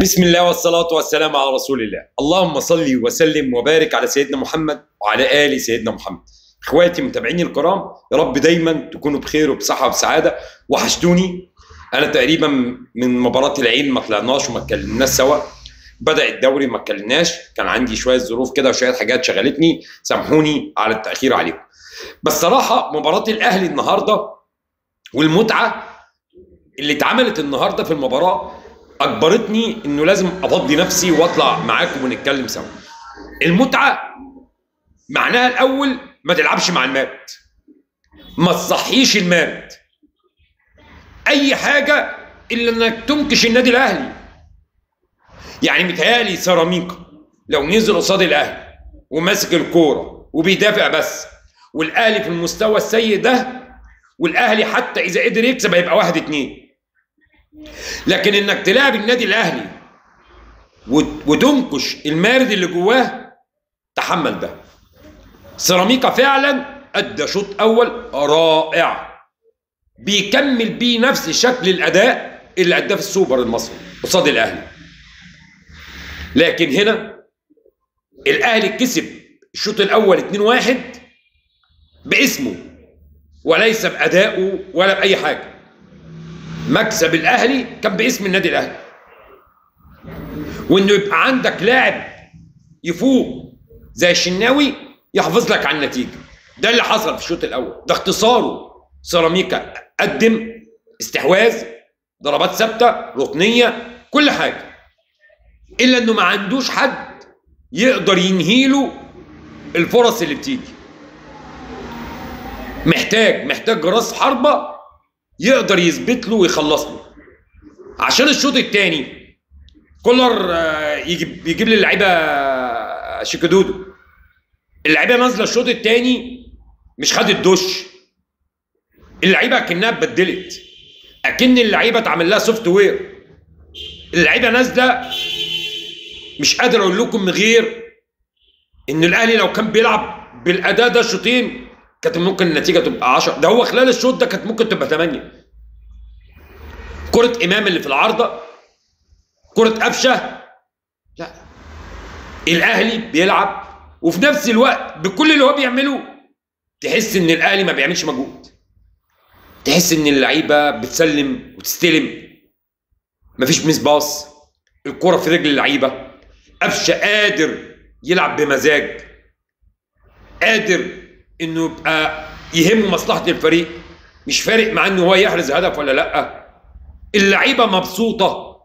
بسم الله والصلاة والسلام على رسول الله. اللهم صل وسلم وبارك على سيدنا محمد وعلى آل سيدنا محمد. اخواتي متابعيني الكرام، يا رب دايما تكونوا بخير وبصحة وبسعادة. وحشتوني. انا تقريبا من مباراة العين ما طلعناش وما اتكلمناش سوا. بدأ الدوري ما اتكلمناش، كان عندي شوية ظروف كده وشوية حاجات شغلتني، سامحوني على التأخير عليكم. بس صراحة مباراة الأهلي النهارده والمتعة اللي اتعملت النهارده في المباراة اجبرتني انه لازم افضي نفسي واطلع معاكم ونتكلم سوا. المتعه معناها الاول ما تلعبش مع المارد، ما تصحيش المارد اي حاجه الا انك تنكش النادي الاهلي. يعني متهيألي سيراميكا لو نزل قصاد الاهلي وماسك الكوره وبيدافع بس، والاهلي في المستوى السيء ده، والاهلي حتى اذا قدر يكسب هيبقى 1-2. لكن انك تلاعب النادي الاهلي وتنكش المارد اللي جواه، تحمل ده. سيراميكا فعلا ادى شوط اول رائع بيكمل بيه نفس شكل الاداء اللي اداه في السوبر المصري قصاد الاهلي. لكن هنا الاهلي كسب الشوط الاول 2-1 باسمه وليس بادائه ولا باي حاجه. مكسب الاهلي كان باسم النادي الاهلي، وانه يبقى عندك لاعب يفوق زي الشناوي يحافظ لك على النتيجه. ده اللي حصل في الشوط الاول، ده اختصاره. سيراميكا قدم استحواذ، ضربات ثابته، ركنيه، كل حاجه، الا انه ما عندوش حد يقدر ينهيله الفرص اللي بتيجي. محتاج راس حربه يقدر يثبت له ويخلص له. عشان الشوط الثاني كولر يجيب لي اللعيبه شيكادودو. اللعيبه نازله الشوط الثاني مش خدت دش، اللعيبه اكنها اتبدلت، اكن اللعيبه اتعمل لها سوفت وير. اللعيبه نازله مش قادر اقول لكم غير ان الاهلي لو كان بيلعب بالاداء ده شوطين كانت ممكن النتيجه تبقى 10. ده هو خلال الشوط ده كانت ممكن تبقى 8. كرة امام اللي في العارضه، كرة قفشه، لا، الاهلي بيلعب وفي نفس الوقت بكل اللي هو بيعمله تحس ان الاهلي ما بيعملش مجهود. تحس ان اللعيبه بتسلم وتستلم، مفيش ميس باص، الكرة في رجل اللعيبه. قفشه قادر يلعب بمزاج، قادر انه يبقى يهمه مصلحه الفريق، مش فارق معاه انه هو يحرز هدف ولا لا. اللعيبه مبسوطه،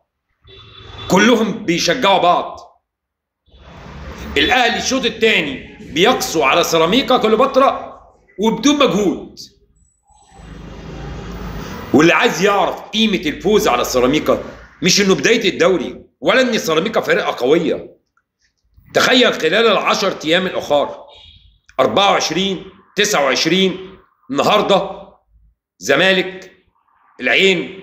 كلهم بيشجعوا بعض. الاهلي الشوط الثاني بيقسو على سيراميكا كليوباترا وبدون مجهود. واللي عايز يعرف قيمه الفوز على سيراميكا مش انه بدايه الدوري ولا ان سيراميكا فرقه قويه. تخيل خلال ال10 ايام الاخر 24 29 النهارده زمالك العين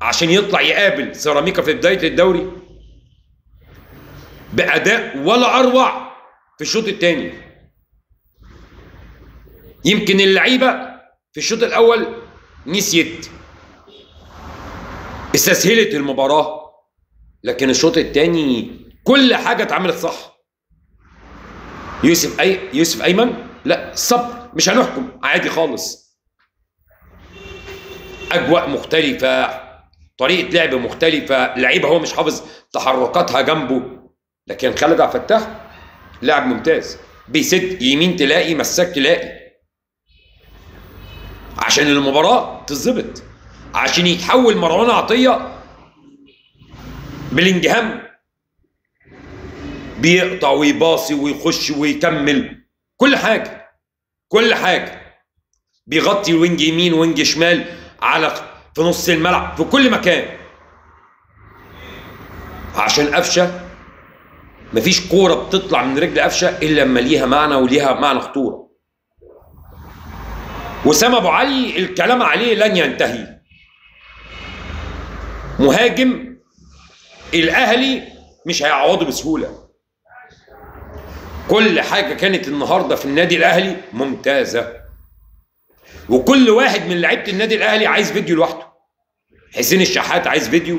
عشان يطلع يقابل سيراميكا في بدايه الدوري باداء ولا اروع في الشوط الثاني. يمكن اللعيبه في الشوط الاول نسيت، استسهلت المباراه، لكن الشوط الثاني كل حاجه اتعملت صح. يوسف ايمن، لا صبر، مش هنحكم، عادي خالص. اجواء مختلفه، طريقه لعب مختلفه، لعيبه هو مش حافظ تحركاتها جنبه. لكن خالد عبد الفتاح لاعب ممتاز، بيسد يمين تلاقي، مساك تلاقي، عشان المباراه تظبط، عشان يتحول مروان عطيه بلينجهام، بيقطع ويباصي ويخش ويكمل كل حاجه، بيغطي وينج يمين وينج شمال، على في نص الملعب، في كل مكان. عشان قفشه مفيش كوره بتطلع من رجل قفشه الا لما ليها معنى وليها معنى خطوره. وسام ابو علي الكلام عليه لن ينتهي. مهاجم الاهلي مش هيعوضه بسهوله. كل حاجه كانت النهارده في النادي الاهلي ممتازه، وكل واحد من لعيبه النادي الاهلي عايز فيديو لوحده. حسين الشحات عايز فيديو،